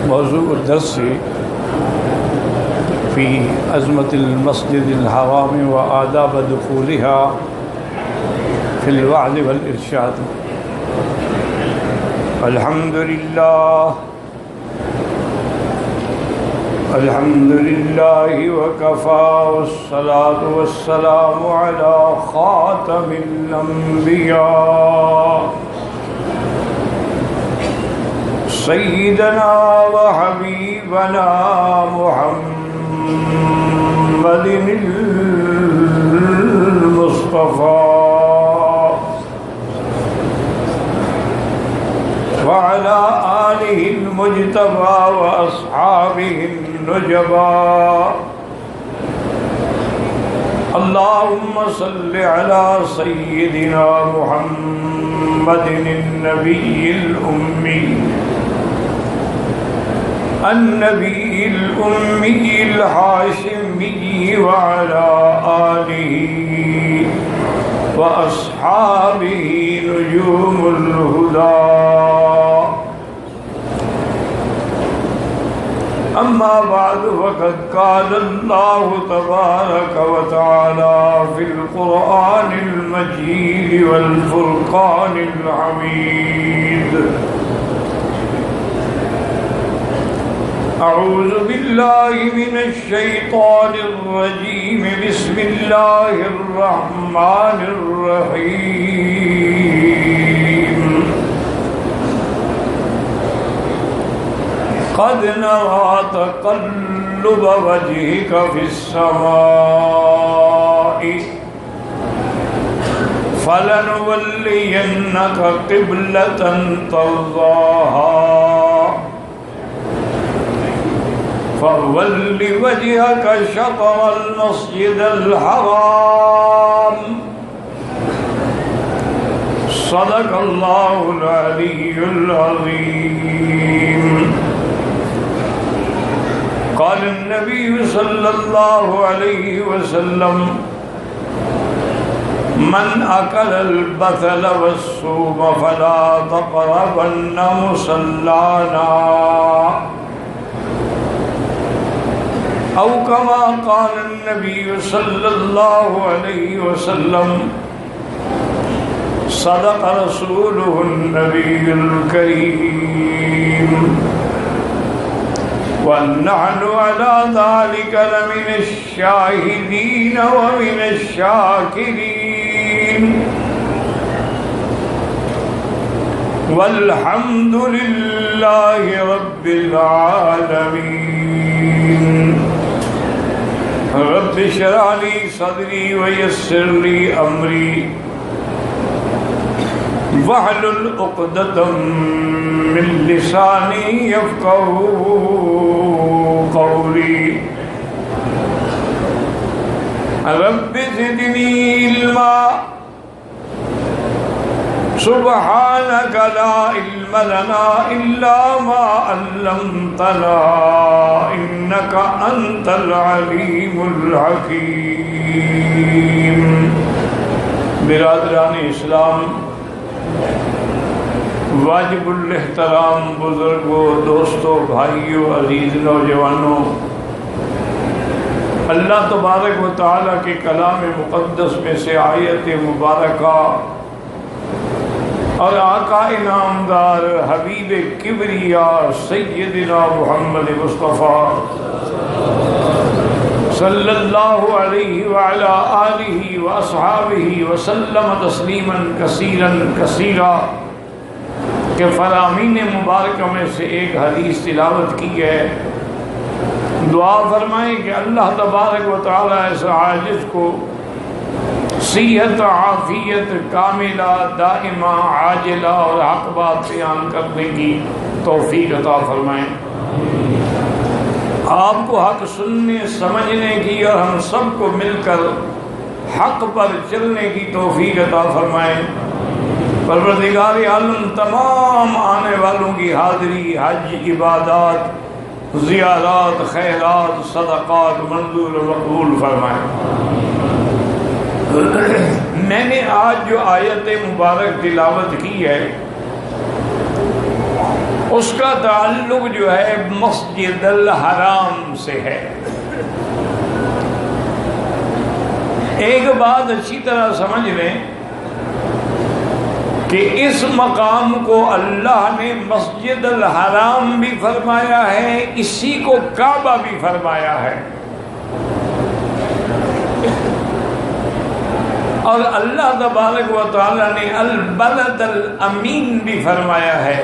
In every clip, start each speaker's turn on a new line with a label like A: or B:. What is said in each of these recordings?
A: موضوع الدرس في عظمة المسجد الحرام وآداب دخولها في الوعظ والإرشاد. الحمد لله وكفى، والصلاة والسلام على خاتم الأنبياء سيدنا وحبيبنا محمد المصطفى وعلى آله المجتبى وأصحابه النجبى. اللهم صل على سيدنا محمد النبي الأمي الهاشمي وعلى آله وأصحابه نجوم الهدى. أما بعد، فقد قال الله تبارك وتعالى في القرآن المجيد والفرقان الحميد: أعوذ بالله من الشيطان الرجيم، بسم الله الرحمن الرحيم. قد نرى تقلب وجهك في السماء فلنولينك قبلة ترضاها فول وجهك شطر المسجد الحرام. صدق الله العلي العظيم. قال النبي صلى الله عليه وسلم: من أكل البثل والثوم فلا تقربن مصلانا، أو كما قال النبي صلى الله عليه وسلم. صدق رسوله النبي الكريم، ونحن على ذلك لمن الشاهدين ومن الشاكرين، والحمد لله رب العالمين. رب اشرح لي صدري ويسر لي أمري واحلل عقدة من لساني يفقهوا قولي. رب زدني علما، سبحانك لا علم لنا إلا ما علمتنا إنك أنت العليم الحكيم. برادران اسلام، واجب الاحترام بزرگوں، دوستوں، بھائیوں، عزیز نوجوانوں، اللہ تبارک و تعالیٰ کے کلام مقدس میں سے آیت مبارکہ اور آقا انعامدار حبیب کبریا سیدنا محمد مصطفیٰ صلی اللہ علیہ وعلا آلہ واصحابہ وسلم تسلیما کثیرا کثیرا کہ فرامین مبارکہ میں سے ایک حدیث تلاوت کی ہے. دعا فرمائیں کہ اللہ تبارک و تعالیٰ اس عاجز کو صحت، عافیت کاملہ، دائمہ، عاجلہ اور حق بات بیان کرنے کی توفیق عطا فرمائیں. آپ کو حق سننے، سمجھنے کی اور ہم سب کو مل کر حق پر چلنے کی توفیق عطا فرمائیں. پروردگار عالم تمام آنے والوں کی حاضری، حج، عبادات، زیارات، خیرات، صدقات منظور و مقبول فرمائیں. میں نے آج جو آیت مبارک تلاوت کی ہے اس کا تعلق جو ہے مسجد الحرام سے ہے۔ ایک بات اچھی طرح سمجھ لیں کہ اس مقام کو اللہ نے مسجد الحرام بھی فرمایا ہے، اسی کو کعبہ بھی فرمایا ہے، اور اللہ تبارک و تعالی نے البلد الامین بھی فرمایا ہے،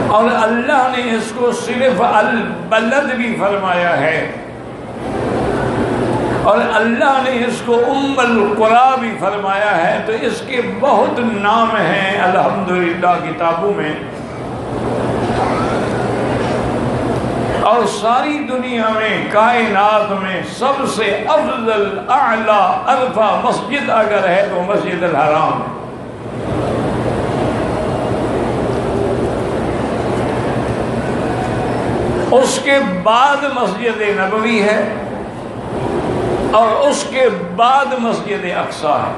A: اور اللہ نے اس کو صرف البلد بھی فرمایا ہے، اور اللہ نے اس کو ام القریٰ بھی فرمایا ہے۔ تو اس کے بہت نام ہیں الحمدللہ کتابوں میں، اور ساری دنیا میں کائنات میں سب سے افضل اعلیٰ ارفع مسجد اگر ہے تو مسجد الحرام ہے۔ اس کے بعد مسجد نبوی ہے، اور اس کے بعد مسجد اقصیٰ ہے۔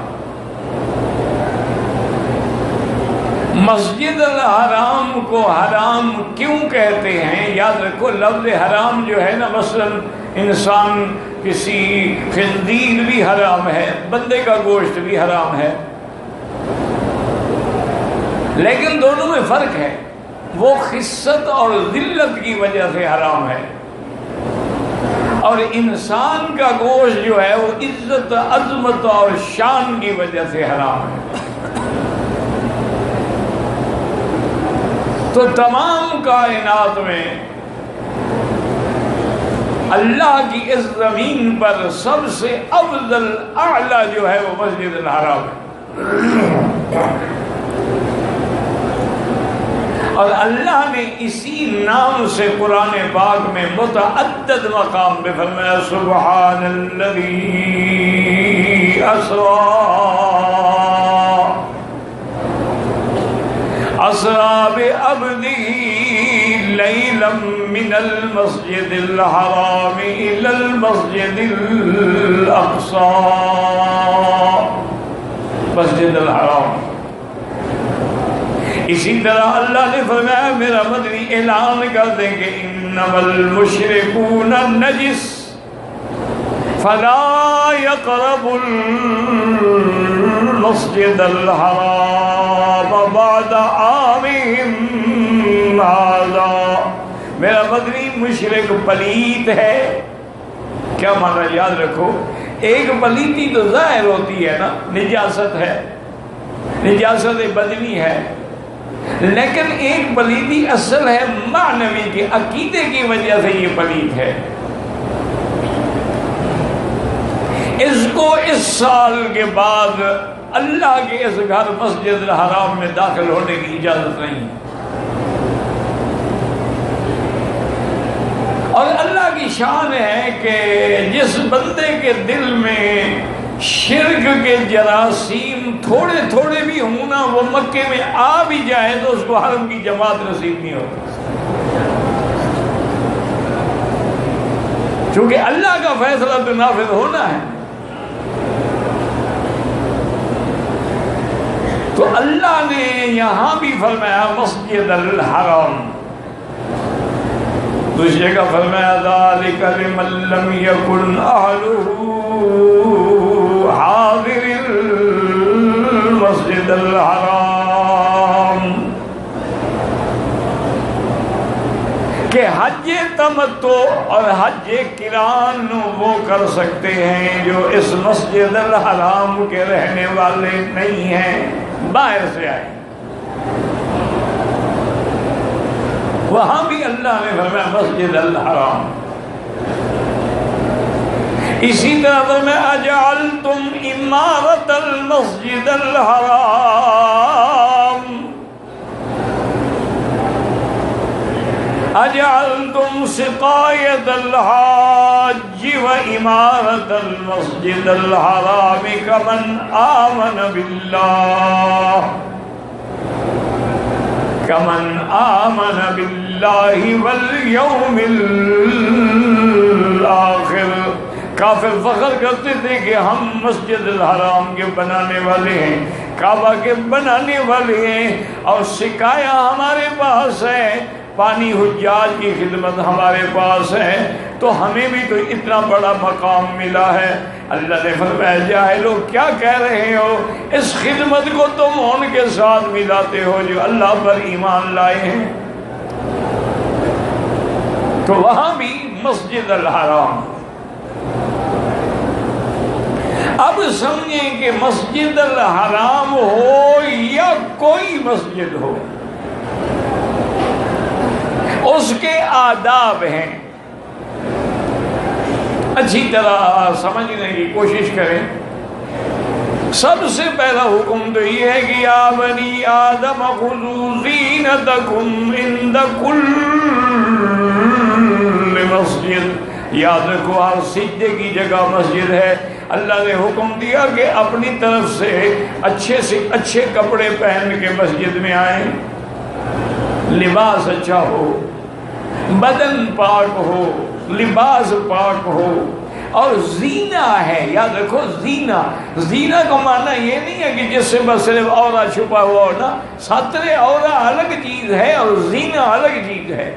A: مسجد الحرام کو حرام کیوں کہتے ہیں؟ یاد رکھو لفظ حرام جو ہے نا، مثلا انسان کسی خنزیر بھی حرام ہے، بندے کا گوشت بھی حرام ہے، لیکن دونوں میں فرق ہے۔ وہ خست اور ذلت کی وجہ سے حرام ہے، اور انسان کا گوشت جو ہے وہ عزت عظمت اور شان کی وجہ سے حرام ہے۔ تو تمام کائنات میں اللہ کی اس زمین پر سب سے افضل اعلیٰ جو ہے وہ مسجد الحرام ہے، اور اللہ نے اسی نام سے قرآن پاک میں متعدد مقام پہ فرمایا سبحان الذی اسرا بعبدہ لیلا من المسجد الحرام الی المسجد الاقصی، مسجد الحرام۔ اسی طرح اللہ نے فرمایا میرا مدنی اعلان کر دیں کہ انما المشرکون نجس فلا يقربوا المسجد الحرام بعد عامهم هذا۔ میرا مدنی مشرک پلیت ہے۔ کیا مانا؟ یاد رکھو، ایک پلیتی تو ظاہر ہوتی ہے نا، نجاست ہے، نجاست بدنی ہے، لیکن ایک پلیتی اصل ہے معنوی کی، عقیدے کی وجہ سے یہ پلید ہے۔ اس کو اس سال کے بعد اللہ کے اس گھر مسجد الحرام میں داخل ہونے کی اجازت نہیں، اور اللہ کی شان ہے کہ جس بندے کے دل میں شرک کے جراثیم تھوڑے تھوڑے بھی ہوں نا، وہ مکے میں آ بھی جائے تو اس کو حرم کی جماعت نصیب نہیں ہوتی، چونکہ اللہ کا فیصلہ تو نافذ ہونا ہے۔ تو اللہ نے یہاں بھی فرمایا مسجد الحرام، دوسری جگہ فرمایا ذالک لمن لم یکن اہلہ حاضر المسجد الحرام، کہ حج تمتع اور حج قران وہ کر سکتے ہیں جو اس مسجد الحرام کے رہنے والے نہیں ہیں، باہر سے آئے۔ وہاں بھی اللہ نے فرمایا مسجد الحرام۔ اسی طرح فرمایا اجعلتم امارت المسجد الحرام، اجعلتم سقایت الحاج و امارت المسجد الحرام کمن آمن باللہ والیوم الآخر۔ کافر فخر کرتے تھے کہ ہم مسجد الحرام کے بنانے والے ہیں، کعبہ کے بنانے والے ہیں، اور سکایا ہمارے پاس ہے، پانی حجاج کی خدمت ہمارے پاس ہے، تو ہمیں بھی تو اتنا بڑا مقام ملا ہے۔ اللہ نے فرمایا جاہلو کیا کہہ رہے ہو، اس خدمت کو تم ان کے ساتھ ملاتے ہو جو اللہ پر ایمان لائے ہیں۔ تو وہاں بھی مسجد الحرام۔ اب سمجھیں کہ مسجد الحرام ہو یا کوئی مسجد ہو، اس کے آداب ہیں، اچھی طرح سمجھنے کی کوشش کریں۔ سب سے پہلا حکم تو یہ ہے کہ یا بنی آدم خذوا زینتکم عند کل مسجد، یاد رکھو ہر سجدے کی جگہ مسجد ہے۔ اللہ نے حکم دیا کہ اپنی طرف سے اچھے کپڑے پہن کے مسجد میں آئیں، لباس اچھا ہو، بدن پاک ہو، لباس پاک ہو، اور زینہ ہے، یاد رکھو زینہ کا معنی یہ نہیں ہے کہ جس سے بس صرف عورہ چھپا ہوا ہو نا، ستر عورہ الگ چیز ہے اور زینہ الگ چیز ہے۔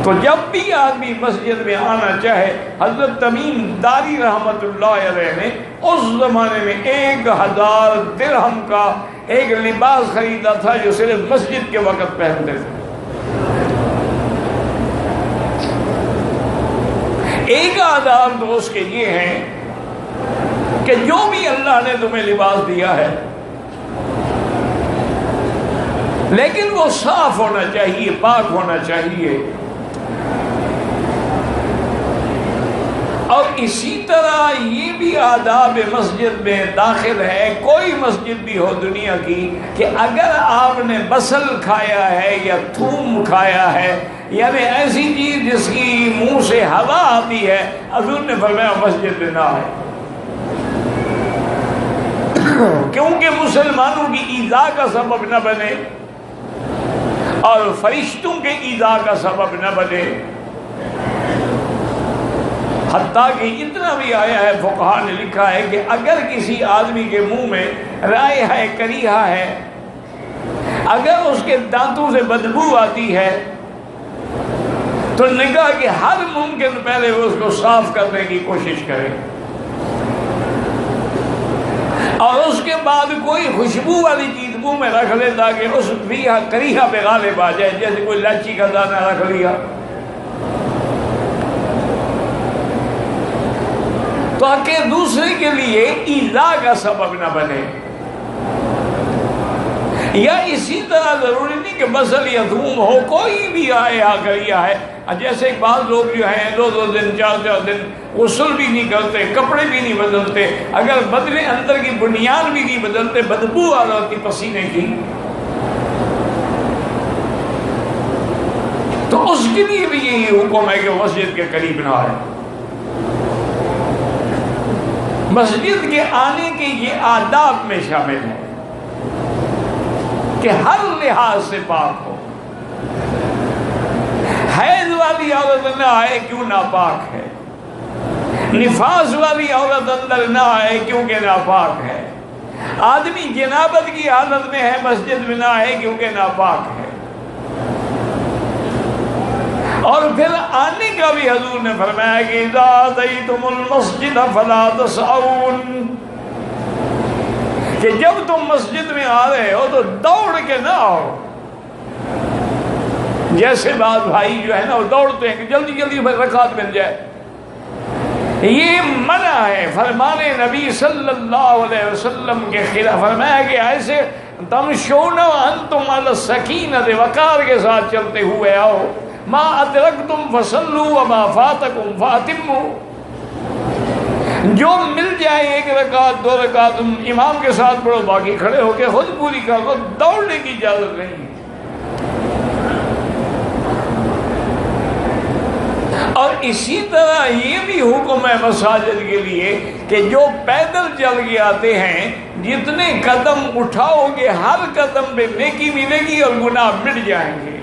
A: تو جب بھی آدمی مسجد میں آنا چاہے، حضرت تمیم داری رحمت اللہ علیہ نے اس زمانے میں 1000 درہم کا ایک لباس خریدا تھا جو صرف مسجد کے وقت پہنتے تھے۔ ایک آداب تو اس کے یہ ہیں کہ جو بھی اللہ نے تمہیں لباس دیا ہے لیکن وہ صاف ہونا چاہیے، پاک ہونا چاہیے۔ اور اسی طرح یہ بھی آداب مسجد میں داخل ہے، کوئی مسجد بھی ہو دنیا کی، کہ اگر آپ نے بصل کھایا ہے یا تھوم کھایا ہے، یعنی ایسی چیز جس کی منہ سے ہوا آتی ہے، حضور نے فرمایا مسجد میں نہ آئے، کیونکہ مسلمانوں کی ایذا کا سبب نہ بنے اور فرشتوں کے ایذا کا سبب نہ بنے۔ حتیٰ کہ اتنا بھی آیا ہے، فقہا نے لکھا ہے کہ اگر کسی آدمی کے منہ میں رائحہ کریہہ ہے، اگر اس کے دانتوں سے بدبو آتی ہے، تو نگاہ کہ ہر ممکن پہلے وہ اس کو صاف کرنے کی کوشش کرے، اور اس کے بعد کوئی خوشبو والی چیز منہ میں رکھ لے تاکہ اس ریحہ کریہہ پہ غالب آ جائے، جیسے کوئی لاچی کا دانہ رکھ لیا، تاکہ دوسرے کے لیے ایذا کا سبب نہ بنے۔ یا اسی طرح ضروری نہیں کہ بصل یا تھوم ہو، کوئی بھی آئے آ کریا ہے، جیسے بعض لوگ جو ہیں 2 دن 4 دن غسل بھی نہیں کرتے، کپڑے بھی نہیں بدلتے، اگر بدن اندر کی بنیاد بھی نہیں بدلتے، بدبو آ جاتی پسینے کی، تو اس کے لیے بھی یہی حکم ہے کہ مسجد کے قریب نہ آئے۔ مسجد کے آنے کے یہ آداب میں شامل ہے کہ ہر لحاظ سے پاک ہو۔ حیض والی عورت نہ آئے کیوں ناپاک ہے، نفاس والی عورت اندر نہ آئے کیونکہ ناپاک ہے، آدمی جنابت کی حالت میں ہے مسجد میں نہ آئے کیونکہ ناپاک ہے۔ اور پھر آنے کا بھی حضور نے فرمایا کہ اذا اتیتم المسجد فلا تسعون، کہ جب تم مسجد میں آ رہے ہو تو دوڑ کے نہ آؤ، جیسے بعض بھائی جو ہے نا وہ دوڑتے ہیں کہ جلدی جلدی رکعت مل جائے، یہ منع ہے فرمان نبی صلی اللہ علیہ وسلم کے خلاف۔ فرمایا کہ ایسے تمشون وانتم علی السکینۃ، وقار کے ساتھ چلتے ہوئے آؤ، ما ادرکتم فصلوا وما فاتکم فاتموا، جو مل جائے 1 رکعت 2 رکعت امام کے ساتھ پڑھو، باقی کھڑے ہو کے خود پوری کر دو، دوڑنے کی اجازت نہیں ہے۔ اور اسی طرح یہ بھی حکم ہے مساجد کے لیے کہ جو پیدل چل کے آتے ہیں، جتنے قدم اٹھاؤ گے ہر قدم پہ نیکی ملے گی اور گناہ مٹ جائیں گے۔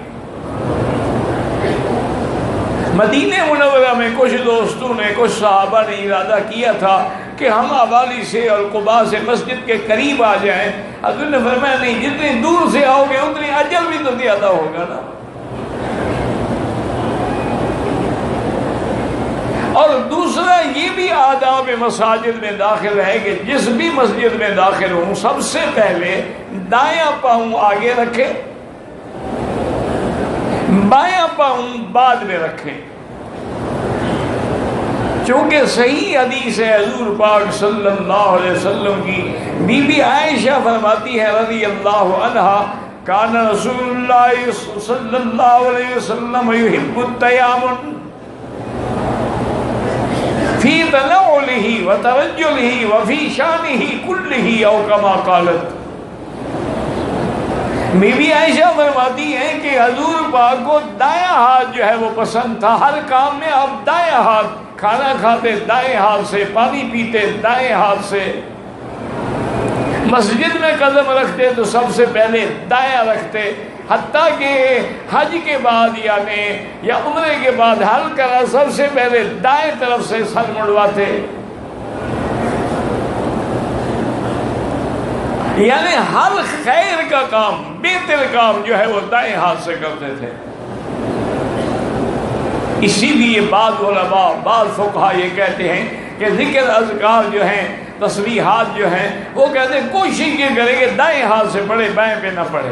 A: مدینہ منورہ میں کچھ دوستوں نے، کچھ صحابہ نے ارادہ کیا تھا کہ ہم ابالی سے اور قباء سے مسجد کے قریب آ جائیں. حضور نے فرمایا نہیں، جتنی دور سے آؤ گے اتنی اجر بھی تو زیادہ ہوگا نا. اور دوسرا یہ بھی آداب مساجد میں داخل ہے کہ جس بھی مسجد میں داخل ہوں سب سے پہلے دایاں پاؤں آگے رکھیں، بایاں پاؤں بعد میں رکھیں. چونکہ صحیح حدیث ہے حضور پاک صلی اللہ علیہ وسلم کی، بی بی عائشہ فرماتی ہے رضی اللہ عنہا، کان رسول اللہ صلی اللہ علیہ وسلم یحب التیامن فی تنعلہ وترجلہ وفی شانہ کلہ او کما قالت. بی بی عائشہ فرماتی ہیں کہ حضور پاک کو دایاں ہاتھ جو ہے وہ پسند تھا. ہر کام میں آپ دایاں ہاتھ، کھانا کھاتے دائیں ہاتھ سے، پانی پیتے دائیں ہاتھ سے، مسجد میں قدم رکھتے تو سب سے پہلے دایاں رکھتے. حتیٰ کہ حج کے بعد یعنی یا عمرے کے بعد حل کرا سب سے پہلے دائیں طرف سے سر مڑواتے. یعنی ہر خیر کا کام، بہتر کام جو ہے وہ دائیں ہاتھ سے کرتے تھے. اسی لیے بعض علماء، بعض فقہا یہ کہتے ہیں کہ ذکر اذکار جو ہیں، تسبیحات جو ہیں، وہ کہتے ہیں کوشش یہ کریں کہ دائیں ہاتھ سے پڑھے، بائیں پہ نہ پڑھے.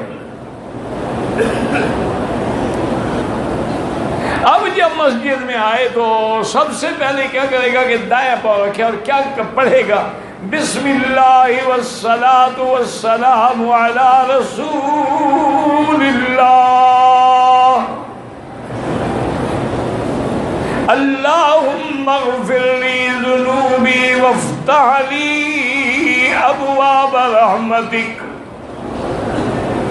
A: اب جب مسجد میں آئے تو سب سے پہلے کیا کرے گا کہ دائیں پاؤں رکھے اور کیا پڑھے گا؟ بسم اللہ والصلاة والسلام علی رسول اللہ، اللہم اغفر لی ذنوبی وافتح لی ابواب رحمتک.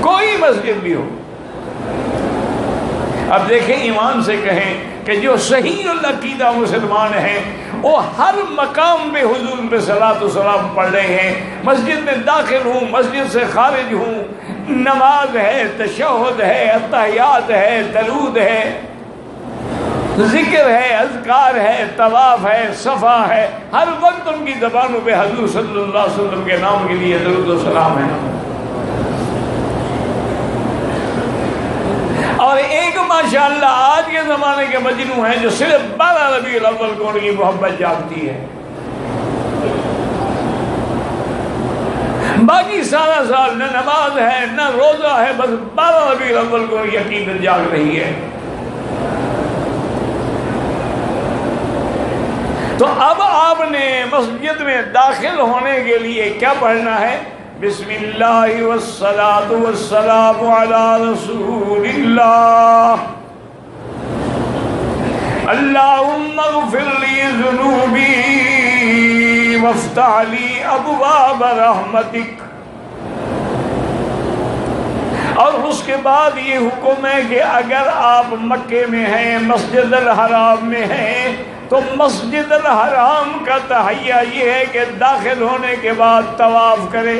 A: کوئی مسجد بھی ہو. اب دیکھیں ایمان سے کہیں کہ جو صحیح العقیدہ مسلمان ہیں وہ ہر مقام پہ حضور پہ صلاۃ و سلام پڑھ رہے ہیں. مسجد میں داخل ہوں، مسجد سے خارج ہوں، نماز ہے، تشہد ہے، اتحیات ہے، درود ہے، ذکر ہے، اذکار ہے، طواف ہے، صفا ہے، ہر وقت ان کی زبانوں پہ حضور صلی اللہ علیہ وسلم کے نام کے لیے درود و سلام ہے. اور ایک ماشاءاللہ آج کے زمانے کے مجنو ہیں جو صرف 12 ربیع الاول کو ان کی محبت جاگتی ہے، باقی سارا سال نہ نماز ہے نہ روزہ ہے، بس 12 ربیع الاول کو ان کی عقیدت جاگ رہی ہے. تو اب آپ نے مسجد میں داخل ہونے کے لیے کیا پڑھنا ہے؟ بسم اللہ والصلاة والسلام علی رسول اللہ، اللہم اغفر لی ذنوبی وافتح لی ابواب رحمتک. اور اس کے بعد یہ حکم ہے کہ اگر آپ مکے میں ہیں، مسجد الحرام میں ہیں، تو مسجد الحرام کا تحیہ یہ ہے کہ داخل ہونے کے بعد طواف کرے.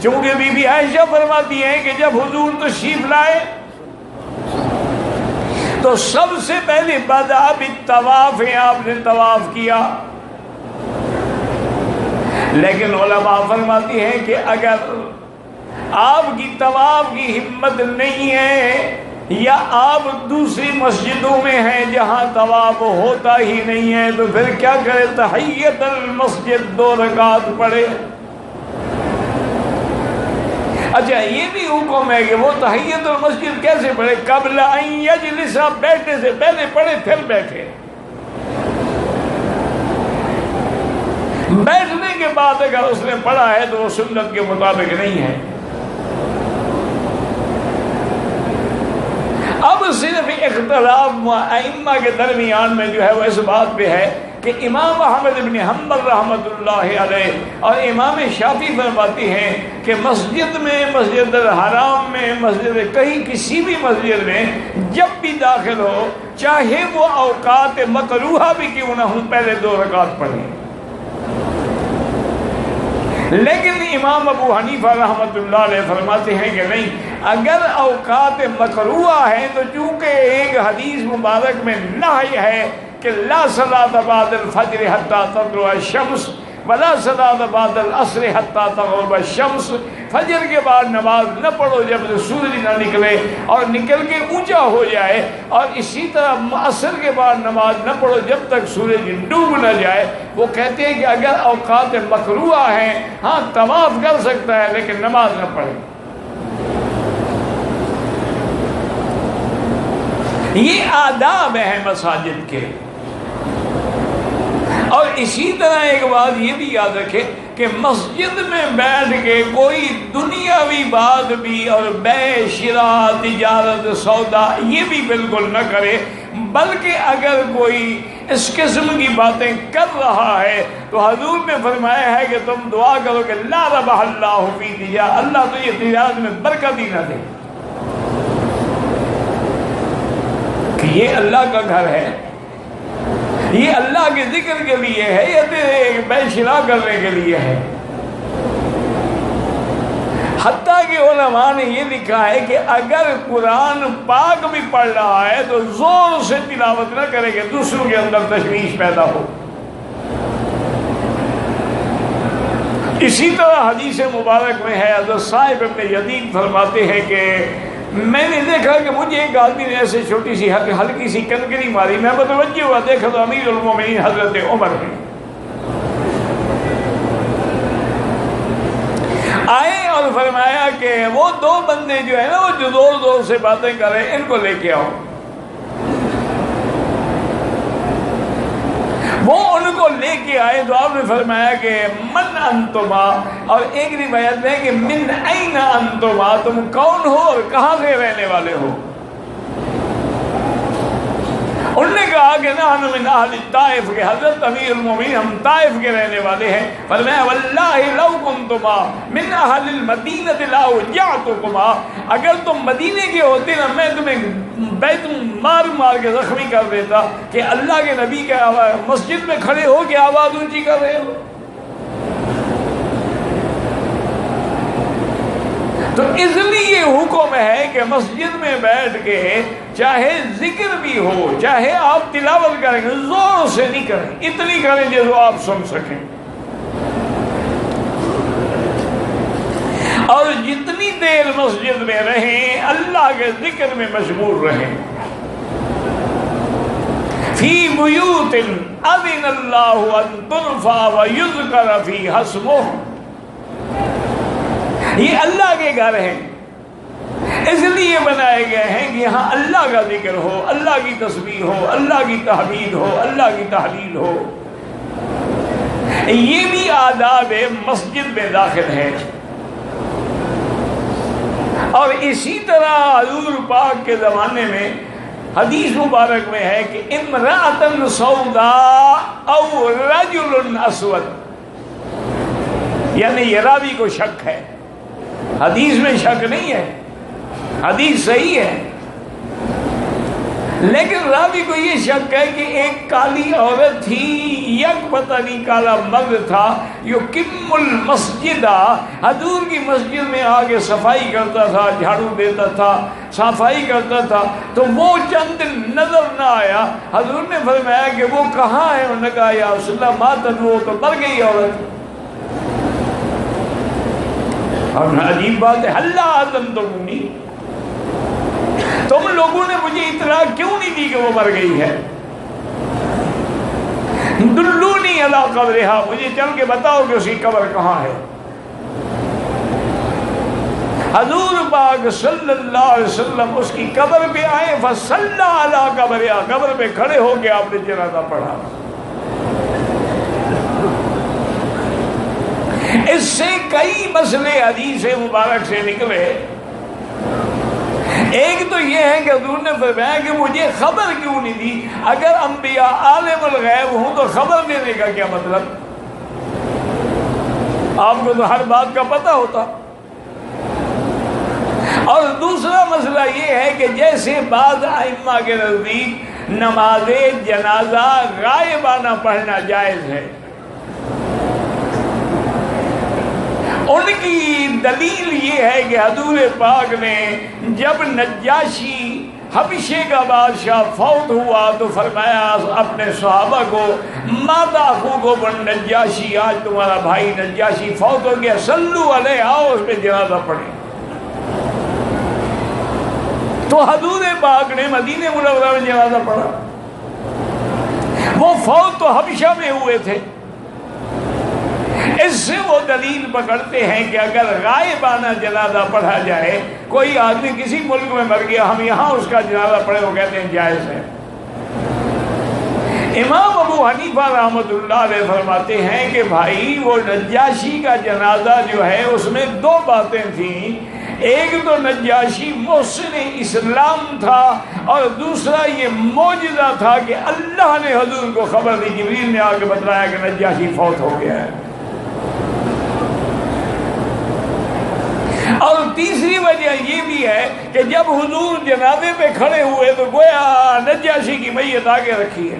A: چونکہ بی بی عائشہ فرماتی ہیں کہ جب حضور تشریف لائے تو سب سے پہلے بدأ بالطواف ہے، آپ نے طواف کیا. لیکن علماء فرماتی ہیں کہ اگر آپ کی طواف کی ہمت نہیں ہے یا آپ دوسری مسجدوں میں ہیں جہاں طواف ہوتا ہی نہیں ہے تو پھر کیا کرے؟ تحیت المسجد 2 رکعت پڑھے. اچھا یہ بھی حکم ہے کہ وہ تحیت المسجد کیسے پڑھے؟ قبل ان یجلس، بیٹھنے سے پہلے پڑھے پھر بیٹھے. بیٹھنے کے بعد اگر اس نے پڑھا ہے تو وہ سنت کے مطابق نہیں ہے. اب صرف اختلاف ائمہ کے درمیان میں جو ہے وہ اس بات پہ ہے کہ امام احمد بن حنبل رحمۃ اللہ علیہ اور امام شافعی فرماتی ہیں کہ مسجد میں، مسجد الحرام میں، مسجد کہیں کسی بھی مسجد میں جب بھی داخل ہو، چاہے وہ اوقات مکروہہ بھی کیوں نہ ہوں، پہلے 2 رکعت پڑھیں. لیکن امام ابو حنیفہ رحمۃ اللہ علیہ فرماتے ہیں کہ نہیں، اگر اوقات مکروہ ہیں تو چونکہ ایک حدیث مبارک میں نہی ہے کہ لا صلاۃ بعد الفجر حتی تطلع الشمس ولا صلاۃ بعد العصر حتی تغرب الشمس، فجر کے بعد نماز نہ پڑھو جب سورج نہ نکلے اور نکل کے اونچا ہو جائے، اور اسی طرح عصر کے بعد نماز نہ پڑھو جب تک سورج ڈوب نہ جائے۔ وہ کہتے ہیں کہ اگر اوقات مکروہ ہیں، ہاں طواف کر سکتا ہے لیکن نماز نہ پڑھے۔ یہ آداب ہیں مساجد کے۔ اور اسی طرح ایک بات یہ بھی یاد رکھے کہ مسجد میں بیٹھ کے کوئی دنیاوی بات بھی اور بے شراء تجارت سودا یہ بھی بالکل نہ کرے، بلکہ اگر کوئی اس قسم کی باتیں کر رہا ہے تو حضور نے فرمایا ہے کہ تم دعا کرو کہ لا ربح اللہ فی تجارت، اللہ تو یہ تجارت میں برکت ہی نہ دے، کہ یہ اللہ کا گھر ہے، یہ اللہ کے ذکر کے لیے ہے، یہ تیرے بے شراء کرنے کے لیے ہے۔ حتیٰ کہ علماء نے یہ لکھا ہے کہ اگر قرآن پاک بھی پڑھ رہا ہے تو زور سے تلاوت نہ کرے کہ دوسروں کے اندر تشویش پیدا ہو۔ اسی طرح حدیث مبارک میں ہے، حضرت صاحب ابن یزید فرماتے ہیں کہ میں نے دیکھا کہ مجھے ایک آدمی نے ایسے چھوٹی سی ہلکی سی کنکری ماری، میں متوجہ ہوا، دیکھا تو امیر المومنین حضرت عمر ہیں۔ آئے اور فرمایا کہ وہ دو بندے جو ہیں نا وہ جو زور زور سے باتیں کر رہے ہیں ان کو لے کے آؤ۔ وہ ان کو لے کے آئے تو آپ نے فرمایا کہ من انتما، اور ایک روایت میں کہ من این انتما، تم کون ہو اور کہاں سے رہنے والے ہو؟ انہوں نے کہا کہ نحن من اہل الطائف، کے حضرت امیر المومنین ہم طائف کے رہنے والے ہیں۔ فرمایا واللہ لو کنتما من اہل المدینہ لاوجعتکما، اگر تم مدینے کے ہوتے نا میں تمہیں بیت مار مار کے زخمی کر دیتا کہ اللہ کے نبی کے مسجد میں کھڑے ہو کے آواز اونچی کر رہے ہو۔ تو اس لیے حکم ہے کہ مسجد میں بیٹھ کے چاہے ذکر بھی ہو، چاہے آپ تلاوت کریں، زور سے نہیں کریں، اتنی کریں جو آپ سن سکیں، اور جتنی دیر مسجد میں رہیں اللہ کے ذکر میں مشغول رہیں۔ فی بیوت اذن اللہ ان ترفع ویذکر فیہا اسمہ، یہ اللہ کے گھر ہیں، اس لیے بنائے گئے ہیں کہ یہاں اللہ کا ذکر ہو، اللہ کی تسبیح ہو، اللہ کی تحمید ہو، اللہ کی تحلیل ہو۔ یہ بھی آداب مسجد میں داخل ہے۔ اور اسی طرح حضور پاک کے زمانے میں حدیث مبارک میں ہے کہ امرأۃ سوداء او رجل اسود، یعنی یہ راوی کو شک ہے، حدیث میں شک نہیں ہے، حدیث صحیح ہے، لیکن راوی کو یہ شک ہے کہ ایک کالی عورت تھی، یک پتہ نہیں کالا مرد تھا، یقیم المسجد، حضور کی مسجد میں آگے صفائی کرتا تھا، جھاڑو دیتا تھا، صفائی کرتا تھا، تو وہ چند دن نظر نہ آیا۔ حضور نے فرمایا کہ وہ کہاں ہے؟ انہوں نے کہا یا رسول اللہ ماتت، وہ تو مر گئی عورت۔ اور عجیب بات ہے، حل آذنتمونی، تم لوگوں نے مجھے اطلاع کیوں نہیں دی کہ وہ مر گئی ہے؟ دلونی علی قبرہا، مجھے چل کے بتاؤ کہ اس کی قبر کہاں ہے۔ حضور پاک صلی اللہ علیہ وسلم اس کی قبر پہ آئے، فصلی علی قبرہا، قبر پہ کھڑے ہو کے آپ نے جنازہ پڑھا۔ اس سے کئی مسئلے حدیث مبارک سے نکلے۔ ایک تو یہ ہے کہ حضور نے فرمایا کہ مجھے خبر کیوں نہیں دی؟ اگر انبیاء عالم الغیب ہوں تو خبر دینے کا کیا مطلب؟ آپ کو تو ہر بات کا پتہ ہوتا۔ اور دوسرا مسئلہ یہ ہے کہ جیسے بعض ائمہ کے نزدیک نماز جنازہ غائبانہ پڑھنا جائز ہے، ان کی دلیل یہ ہے کہ حضور پاک نے جب نجاشی حبشے کا بادشاہ فوت ہوا تو فرمایا اپنے صحابہ کو، ماتا کو نجاشی، آج تمہارا بھائی نجاشی فوت ہو گیا، صلو علیہ، آؤ اس پہ جنازہ پڑھیں۔ تو حضور پاک نے مدینہ منورہ میں جنازہ پڑھا۔ وہ فوت تو حبشہ میں ہوئے تھے۔ اس سے وہ دلیل پکڑتے ہیں کہ اگر غائبانہ جنازہ پڑھا جائے، کوئی آدمی کسی ملک میں مر گیا، ہم یہاں اس کا جنازہ پڑھے، وہ کہتے ہیں جائز ہے۔ امام ابو حنیفہ رحمۃ اللہ علیہ فرماتے ہیں کہ بھائی وہ نجاشی کا جنازہ جو ہے اس میں دو باتیں تھیں، ایک تو نجاشی محسن اسلام تھا، اور دوسرا یہ معجزہ تھا کہ اللہ نے حضور کو خبر دی، جبریل نے آ کے بتلایا کہ نجاشی فوت ہو گیا ہے۔ اور تیسری وجہ یہ بھی ہے کہ جب حضور جنازے پہ کھڑے ہوئے تو گویا نجاشی کی میت آگے رکھی ہے،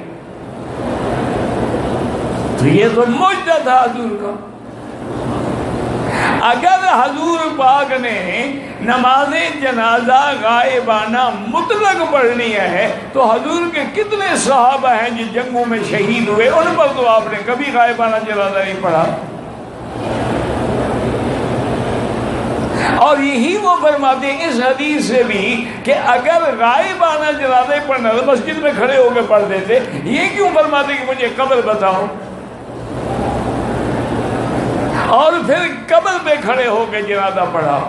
A: تو یہ تو معجزہ تھا حضور کا۔ اگر حضور پاک نے نماز جنازہ غائبانہ مطلق پڑھنی ہے تو حضور کے کتنے صحابہ ہیں جو جنگوں میں شہید ہوئے، ان پر تو آپ نے کبھی غائبانہ جنازہ نہیں پڑھا۔ اور یہی وہ فرماتے ہیں اس حدیث سے بھی کہ اگر غائبانہ جنازے پڑھنا تو مسجد میں کھڑے ہو کے پڑھ دیتے، یہ کیوں فرماتے کہ مجھے قبر بتاؤ، اور پھر قبر پہ کھڑے ہو کے جنازہ پڑھا۔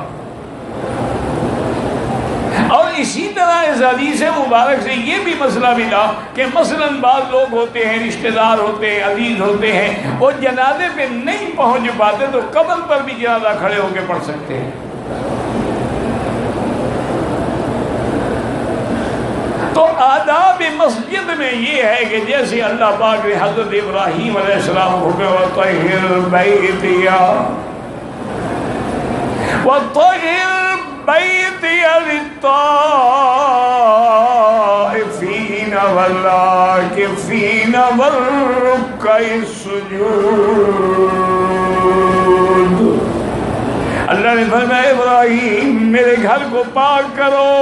A: اور اسی طرح اس حدیث مبارک سے یہ بھی مسئلہ ملا کہ مثلاً بعض لوگ ہوتے ہیں، رشتہ دار ہوتے ہیں، عزیز ہوتے ہیں، وہ جنازے پہ نہیں پہنچ پاتے تو قبر پر بھی جنازہ کھڑے ہو کے پڑھ سکتے ہیں۔ تو آداب مسجد میں یہ ہے کہ جیسے اللہ پاک نے حضرت ابراہیم علیہ السلام کو کہا وَطَهِّرْ بَيْتِيَ لِلطَّائِفِينَ وَالْعَاكِفِينَ وَالرُّكَّعِ السُّجُودِ، اللہ نے فرمایا ابراہیم میرے گھر کو پاک کرو،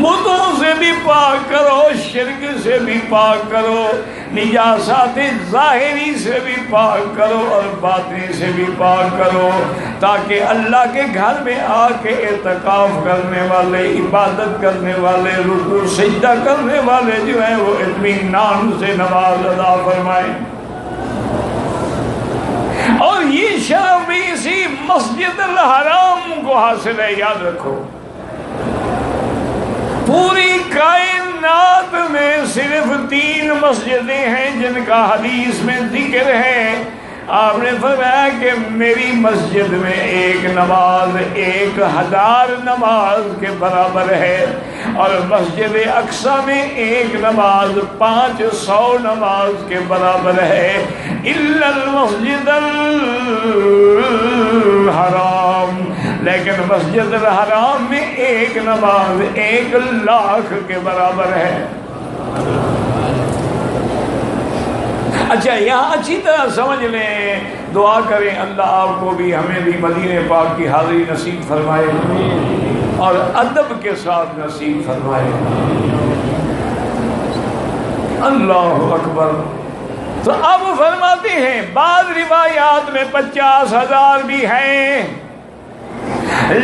A: بتوں سے بھی پاک کرو، شرک سے بھی پاک کرو، نجاسات ظاہری سے بھی پاک کرو اور باطنی سے بھی پاک کرو، تاکہ اللہ کے گھر میں آ کے اعتکاف کرنے والے، عبادت کرنے والے، رکوع سجدہ کرنے والے جو ہیں وہ اطمینان سے نماز ادا فرمائیں۔ اور یہ شرف بھی اسی مسجد الحرام کو حاصل ہے، یاد رکھو۔ پوری کائنات میں صرف 3 مسجدیں ہیں جن کا حدیث میں ذکر ہے۔ آپ نے فرمایا کہ میری مسجد میں ایک نماز 1000 نماز کے برابر ہے، اور مسجد اقصی میں ایک نماز 500 نماز کے برابر ہے، الا المسجد الحرام، لیکن مسجد الحرام میں ایک نماز 1,00,000 کے برابر ہے۔ اچھا یہاں اچھی طرح سمجھ لیں، دعا کریں اللہ آپ کو بھی ہمیں بھی مدینہ پاک کی حاضری نصیب فرمائے اور ادب کے ساتھ نصیب فرمائے۔ اللہ اکبر۔ تو اب فرماتے ہیں بعض روایات میں 50,000 بھی ہیں،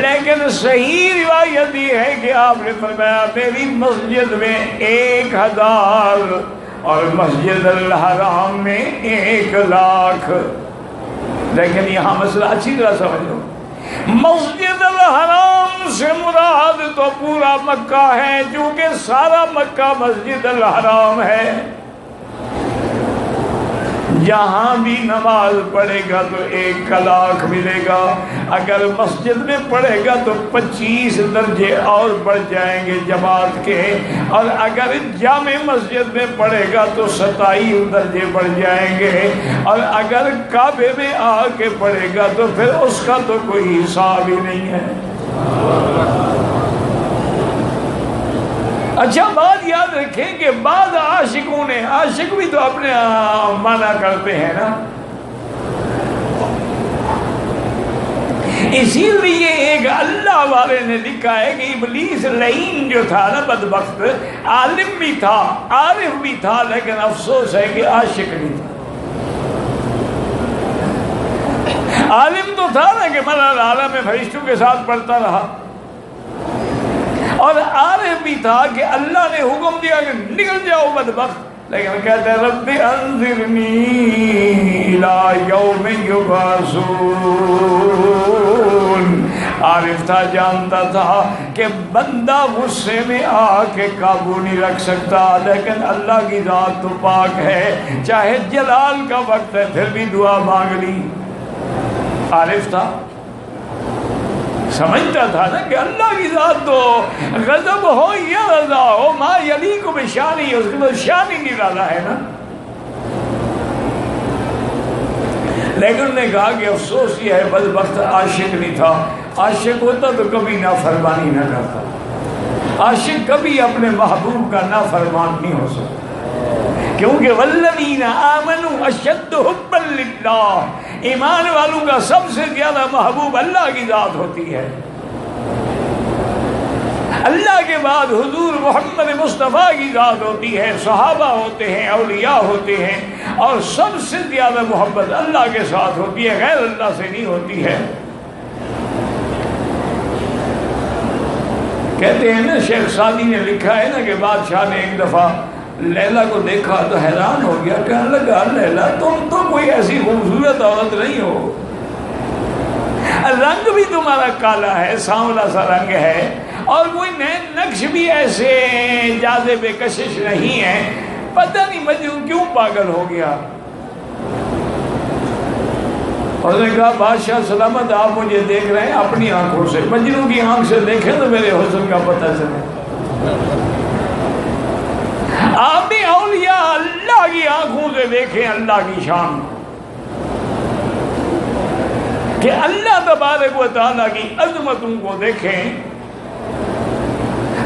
A: لیکن صحیح روایت یہ ہے کہ آپ نے فرمایا میری مسجد میں 1,000 اور مسجد الحرام میں 1,00,000۔ لیکن یہاں مسئلہ اچھی طرح سمجھ لو، مسجد الحرام سے مراد تو پورا مکہ ہے، چونکہ سارا مکہ مسجد الحرام ہے۔ جہاں بھی نماز پڑھے گا تو 1,00,000 ملے گا، اگر مسجد میں پڑھے گا تو 25 درجے اور بڑھ جائیں گے جماعت کے، اور اگر جامع مسجد میں پڑھے گا تو 27 درجے بڑھ جائیں گے، اور اگر کعبے میں آ کے پڑھے گا تو پھر اس کا تو کوئی حساب ہی نہیں ہے۔ اچھا بات یاد رکھیں کہ بعض عاشقوں نے، عاشق بھی تو اپنے منع کرتے ہیں نا، اسی لیے ایک اللہ والے نے لکھا ہے کہ ابلیس لعین جو تھا نا بدبخت، عالم بھی تھا عارف بھی تھا، لیکن افسوس ہے کہ عاشق نہیں تھا۔ عالم تو تھا نا کہ ملا العالم میں فرشتوں کے ساتھ پڑھتا رہا، اور عارف بھی تھا کہ اللہ نے حکم دیا کہ نکل جاؤ بدبخت، لیکن کہتے ہیں رب انظرنی الی یوم یبعثون۔ عارف تھا، جانتا تھا کہ بندہ غصے میں آ کے قابو نہیں رکھ سکتا، لیکن اللہ کی ذات تو پاک ہے، چاہے جلال کا وقت ہے پھر بھی دعا مانگ لی۔ عارف تھا، سمجھتا تھا نا کہ اللہ کی ذات تو غضب ہو یا رضا ہو ما یلیق بشانی، اس کے بعد شان ہی نرالا ہے نا۔ لیکن انہوں نے کہا کہ افسوس یہ ہے بدبخت عاشق نہیں تھا، عاشق ہوتا تو کبھی نافرمانی نہ کرتا، عاشق کبھی اپنے محبوب کا نافرمان نہیں ہو سکتا، کیونکہ والذین آمنوا اشد حبا للہ، ایمان والوں کا سب سے زیادہ محبوب اللہ کی ذات ہوتی ہے۔ اللہ کے بعد حضور محمد مصطفیٰ کی ذات ہوتی ہے، صحابہ ہوتے ہیں، اولیاء ہوتے ہیں، اور سب سے زیادہ محبت اللہ کے ساتھ ہوتی ہے، غیر اللہ سے نہیں ہوتی ہے۔ کہتے ہیں نا، شیخ سعدی نے لکھا ہے نا کہ بادشاہ نے ایک دفعہ لیلا کو دیکھا تو حیران ہو گیا، کہنے لگا لیلا تم تو کوئی ایسی خوبصورت عورت نہیں ہو، رنگ بھی تمہارا کالا ہے، سانولا سا رنگ ہے، اور کوئی نئے نقش بھی ایسے جاذب کشش نہیں ہے، پتہ نہیں مجنون کیوں پاگل ہو گیا۔ اور نے کہا بادشاہ سلامت، آپ مجھے دیکھ رہے ہیں اپنی آنکھوں سے، مجنون کی آنکھ سے دیکھیں تو میرے حسن کا پتہ چلے۔ آپ بھی اولیاء اللہ کی آنکھوں سے دیکھیں اللہ کی شان، کہ اللہ تبارک و تعالیٰ کی عظمتوں کو دیکھیں،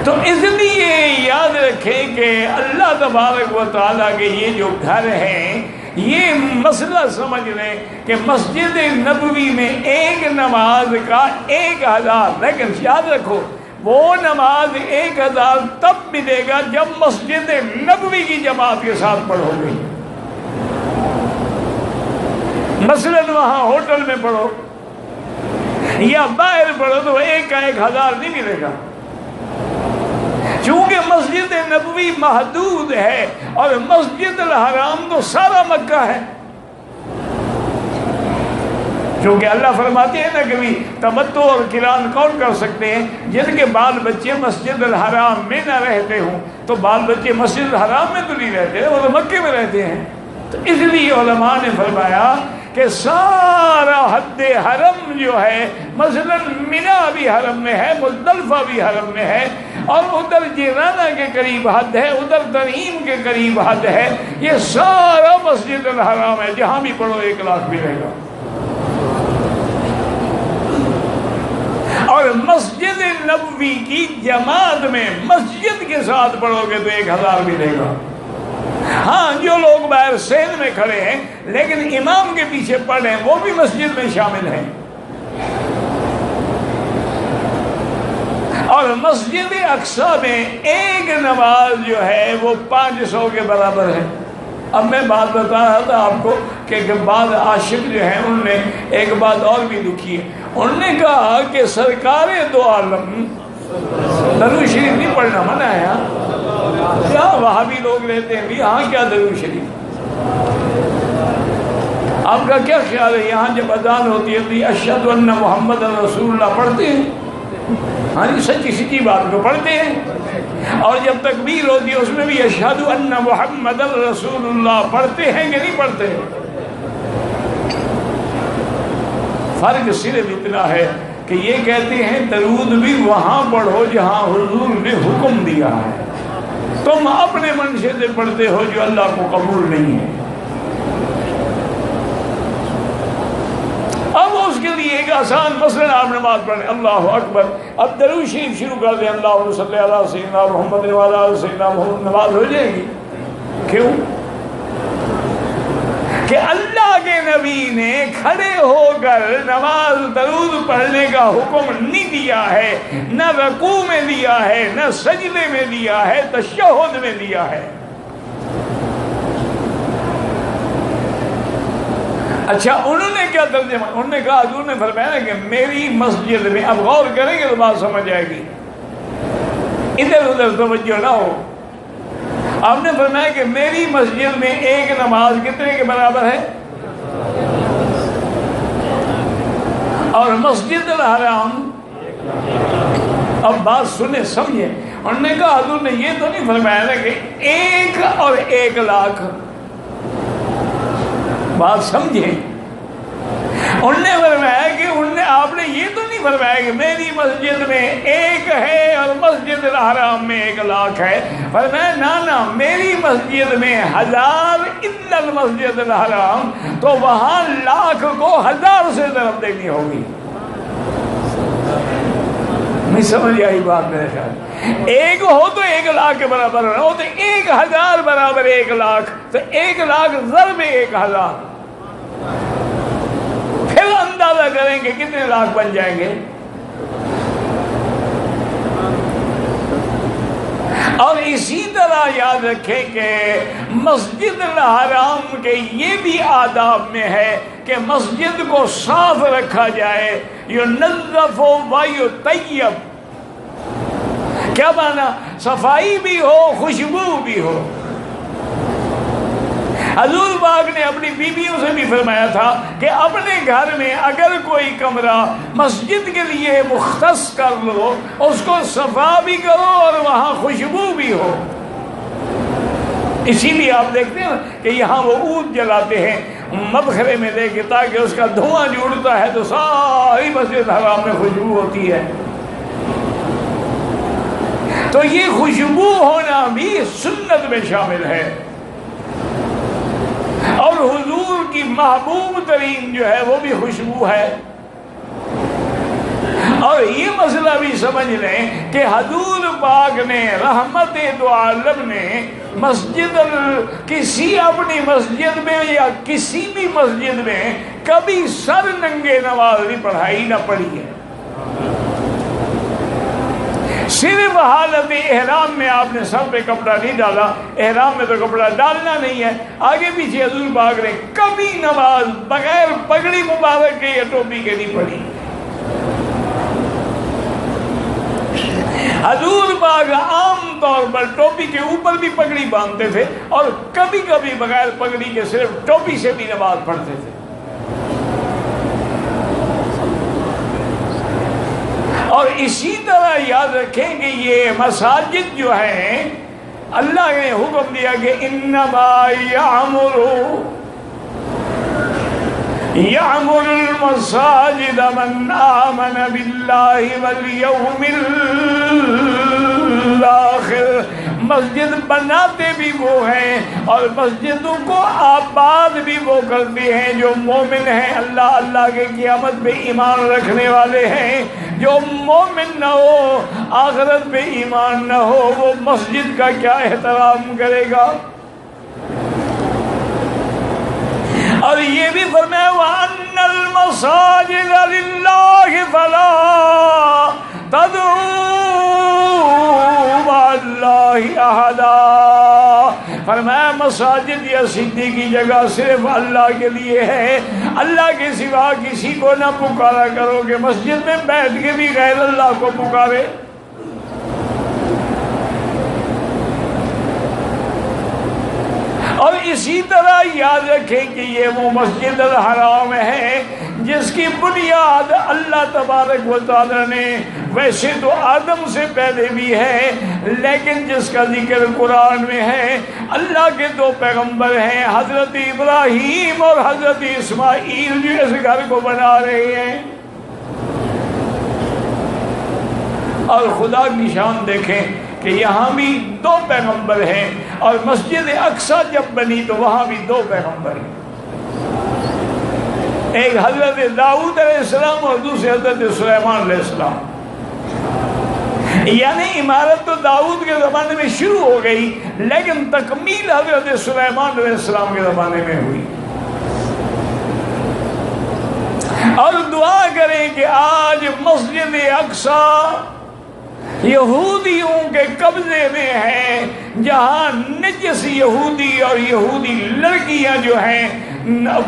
A: تو اس لیے یاد رکھیں کہ اللہ تبارک و تعالیٰ کے یہ جو گھر ہیں، یہ مسئلہ سمجھ لیں کہ مسجد نبوی میں ایک نماز کا 1000، لیکن یاد رکھو وہ نماز 1000 تب ملے گا جب مسجد نبوی کی جماعت کے ساتھ پڑھو گے۔ مثلاً وہاں ہوٹل میں پڑھو یا باہر پڑھو تو 1 کا 1000 نہیں ملے گا، چونکہ مسجد نبوی محدود ہے اور مسجد الحرام تو سارا مکہ ہے۔ کیونکہ اللہ فرماتے ہیں نا کہ تمتع اور قران کون کر سکتے ہیں؟ جن کے بال بچے مسجد الحرام میں نہ رہتے ہوں، تو بال بچے مسجد الحرام میں تو نہیں رہتے، وہ تو مکے میں رہتے ہیں۔ تو اس لیے علماء نے فرمایا کہ سارا حد حرم جو ہے، مثلا مینا بھی حرم میں ہے، مزدلفہ بھی حرم میں ہے، اور ادھر جیرانہ کے قریب حد ہے، ادھر تنعیم کے قریب حد ہے، یہ سارا مسجد الحرام ہے، جہاں بھی پڑھو 1 لاکھ ملے گا۔ اور مسجد نبوی کی جماعت میں مسجد کے ساتھ پڑھو گے تو 1000 ملے گا۔ ہاں جو لوگ باہر سین میں کھڑے ہیں لیکن امام کے پیچھے پڑھ رہے ہیں، وہ بھی مسجد میں شامل ہیں۔ اور مسجد اقصی میں ایک نماز جو ہے وہ 500 کے برابر ہے۔ اب میں بات بتا رہا تھا آپ کو کہ بعض عاشق جو ہیں انہوں نے ایک بات اور بھی لکھی ہے، انہوں نے کہا کہ سرکار دو عالم درود شریف نہیں پڑھنا منع ہے۔ یہاں وہاں بھی لوگ رہتے ہیں بھی، یہاں کیا درود شریف؟ آپ کا کیا خیال ہے؟ یہاں جب اذان ہوتی ہے تو اشہد ان محمد رسول اللہ پڑھتے ہیں؟ ہاں جی، سچی سچی بات کو پڑھتے ہیں۔ اور جب تکبیر ہوتی ہے اس میں بھی اشہد ان محمد رسول اللہ پڑھتے ہیں کہ نہیں پڑھتے؟ فرق صرف اتنا ہے کہ یہ کہتے ہیں درود بھی وہاں پڑھو جہاں حضور نے حکم دیا ہے، تم اپنے منشے سے پڑھتے ہو جو اللہ کو قبول نہیں ہے۔ اب اس کے لیے ایک آسان مثلا آپ نماز پڑھیں، اللہ اکبر، اب درود شریف شروع کر دیں، اللہم صلی علی سیدنا محمد وعلی آل سیدنا محمد، نماز ہو جائے گی۔ کیوں کہ اللہ کے نبی نے کھڑے ہو کر نماز درود پڑھنے کا حکم نہیں دیا ہے، نہ رکوع میں دیا ہے، نہ سجدے میں دیا ہے، تشہد میں دیا ہے۔ اچھا انہوں نے کیا ترجمہ؟ انہوں نے کہا، حضور نے فرمایا کہ میری مسجد میں، اب غور کریں گے تو بات سمجھ آئے گی، ادھر ادھر توجہ نہ ہو۔ آپ نے فرمایا کہ میری مسجد میں ایک نماز کتنے کے برابر ہے؟ اور مسجد الحرام، اب بات سنیں سمجھیں، انہوں نے کہا حضور نے یہ تو نہیں فرمایا نا کہ 1 اور 1 لاکھ، بات سمجھیں، انہوں نے فرمایا کہ آپ نے یہ تو نہیں فرمایا کہ میری مسجد میں 1 ہے اور مسجد الحرام میں 1 لاکھ ہے، فرمایا نا میری مسجد میں 1000 الا المسجد الحرام، تو وہاں لاکھ کو 1000 سے ضرب دینی ہوگی۔ نہیں سمجھ آئی بات میرے خیال؟ 1 ہو تو 1 لاکھ کے برابر ہو تو 1000 برابر 1 لاکھ، تو 1 لاکھ ضرب 1000، پھر اندازہ کریں کہ کتنے لاکھ بن جائیں گے۔ اور اسی طرح یاد رکھیں کہ مسجد الحرام کے یہ بھی آداب میں ہے کہ مسجد کو صاف رکھا جائے، يُنَظَّفُ وَيُطَيَّبُ، کیا معنی؟ صفائی بھی ہو، خوشبو بھی ہو۔ حضور پاک نے اپنی بیویوں سے بھی فرمایا تھا کہ اپنے گھر میں اگر کوئی کمرہ مسجد کے لیے مختص کر لو، اس کو صفا بھی کرو اور وہاں خوشبو بھی ہو۔ اسی لیے آپ دیکھتے ہیں کہ یہاں وہ عود جلاتے ہیں مبخرے میں لے کے، تاکہ اس کا دھواں جو اڑتا ہے تو ساری مسجد حرام میں خوشبو ہوتی ہے۔ تو یہ خوشبو ہونا بھی سنت میں شامل ہے، اور حضور کی محبوب ترین جو ہے وہ بھی خوشبو ہے۔ اور یہ مسئلہ بھی سمجھ لیں کہ حضور پاک نے رحمت دو عالم نے کسی اپنی مسجد میں یا کسی بھی مسجد میں کبھی سر ننگے نماز نہیں پڑھائی، نہ پڑھی ہے۔ صرف حالت احرام میں آپ نے سر پہ کپڑا نہیں ڈالا، احرام میں تو کپڑا ڈالنا نہیں ہے۔ آگے پیچھے حضور پاک نے کبھی نماز بغیر پگڑی مبارک کے یا ٹوپی کے نہیں پڑھی۔ حضور پاک عام طور پر ٹوپی کے اوپر بھی پگڑی باندھتے تھے، اور کبھی کبھی بغیر پگڑی کے صرف ٹوپی سے بھی نماز پڑھتے تھے۔ اور اسی طرح یاد رکھیں کہ یہ مساجد جو ہیں، اللہ نے حکم دیا کہ انما یعمر المساجد من آمن باللہ والیوم الآخر، مسجد بناتے بھی وہ ہیں اور مسجدوں کو آباد بھی وہ کرتے ہیں جو مومن ہیں، اللہ کے قیامت پہ ایمان رکھنے والے ہیں۔ جو مومن نہ ہو، آخرت پہ ایمان نہ ہو، وہ مسجد کا کیا احترام کرے گا؟ اور یہ بھی فرمایا وَأَنَّ الْمَسَاجِدَ لِلَّهِ فَلَا تَدْعُوا مَعَ اللَّهِ أَحَدًا، فرمایا مساجد یا سجدے کی جگہ صرف اللہ کے لیے ہے، اللہ کے سوا کسی کو نہ پکارا کرو کہ مسجد میں بیٹھ کے بھی غیر اللہ کو پکارے۔ اور اسی طرح یاد رکھیں کہ یہ وہ مسجد الحرام ہے جس کی بنیاد اللہ تبارک و تعالی نے ویسے تو آدم سے پہلے بھی ہے، لیکن جس کا ذکر قرآن میں ہے، اللہ کے 2 پیغمبر ہیں، حضرت ابراہیم اور حضرت اسماعیل، جو اس گھر کو بنا رہے ہیں۔ اور خدا کی شان دیکھیں کہ یہاں بھی 2 پیغمبر ہیں، اور مسجد اقصیٰ جب بنی تو وہاں بھی 2 پیغمبر ہیں، ایک حضرت داؤد علیہ السلام اور دوسرے حضرت سلیمان علیہ السلام۔ یعنی عمارت تو داؤد کے زمانے میں شروع ہو گئی، لیکن تکمیل حضرت سلیمان علیہ السلام کے زمانے میں ہوئی۔ آج مسجد اقصی یہودیوں کے قبضے میں ہے، جہاں نجس یہودی اور یہودی لڑکیاں جو ہیں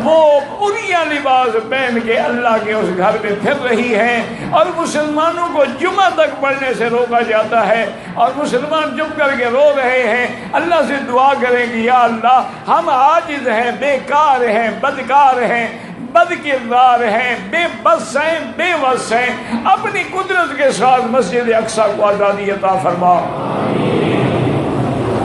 A: وہ عریاں لباس پہن کے اللہ کے اس گھر میں پھر رہی ہیں، اور مسلمانوں کو جمعہ تک پڑھنے سے روکا جاتا ہے، اور مسلمان چپ کر کے رو رہے ہیں۔ اللہ سے دعا کریں کہ یا اللہ ہم عاجز ہیں، بیکار ہیں، بدکار ہیں، بد کردار ہیں، بے بس ہیں، بے وس ہیں، اپنی قدرت کے ساتھ مسجد اقصی کو آزادی عطا فرما،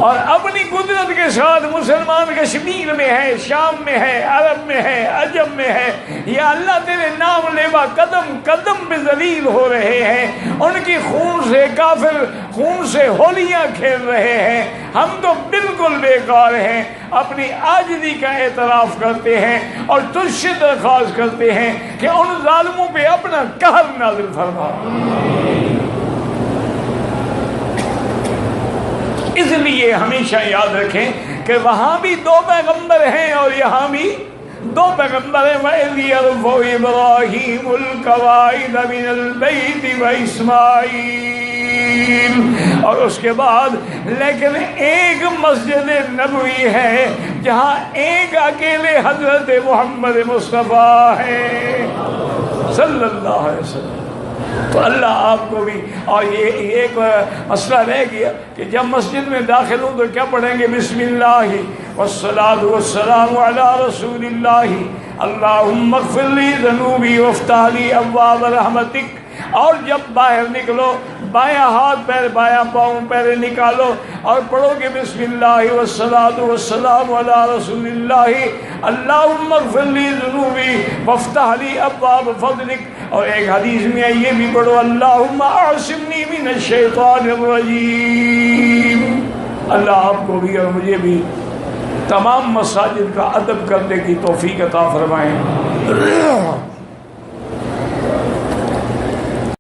A: اور اپنی قدرت کے ساتھ مسلمان کشمیر میں ہے، شام میں ہے، عرب میں ہے، عجم میں ہے، یا اللہ تیرے نام لیوا قدم قدم پہ ذلیل ہو رہے ہیں، ان کی خون سے کافر خون سے ہولیاں کھیل رہے ہیں، ہم تو بالکل بیکار ہیں، اپنی عاجزی کا اعتراف کرتے ہیں اور تجھ سے درخواست کرتے ہیں کہ ان ظالموں پہ اپنا قہر نازل فرما۔ اس لیے ہمیشہ یاد رکھیں کہ وہاں بھی دو پیغمبر ہیں اور یہاں بھی دو پیغمبر ہیں، وَإِذْ يَرْفَعُ إِبْرَاهِيمُ الْقَوَاعِدَ مِنَ الْبَيْتِ وَإِسْمَاعِيلُ، اور اس کے بعد لیکن ایک مسجد نبوی ہے جہاں ایک اکیلے حضرت محمد مصطفیٰ ہے صلی اللہ علیہ وسلم۔ تو اللہ آپ کو بھی، اور یہ ایک مسئلہ رہ گیا کہ جب مسجد میں داخل ہوں تو کیا پڑھیں گے؟ بسم اللہ والصلاة والسلام علی رسول اللہ، اللہم اغفر لی ذنوبی وافتح لی ابواب رحمتک۔ اور جب باہر نکلو بایاں ہاتھ پیر بایاں پاؤں پیر نکالو اور پڑھو گے بسم اللہ والصلاة والسلام علی رسول اللہ، اللہم اغفر لی ذنوبی وافتح لی ابواب فضلک۔ اور ایک حدیث میں یہ بھی پڑھو اللہم اعصمنی من الشیطان الرجیم۔ اللہ آپ کو بھی اور مجھے بھی تمام مساجد کا ادب کرنے کی توفیق عطا فرمائیں۔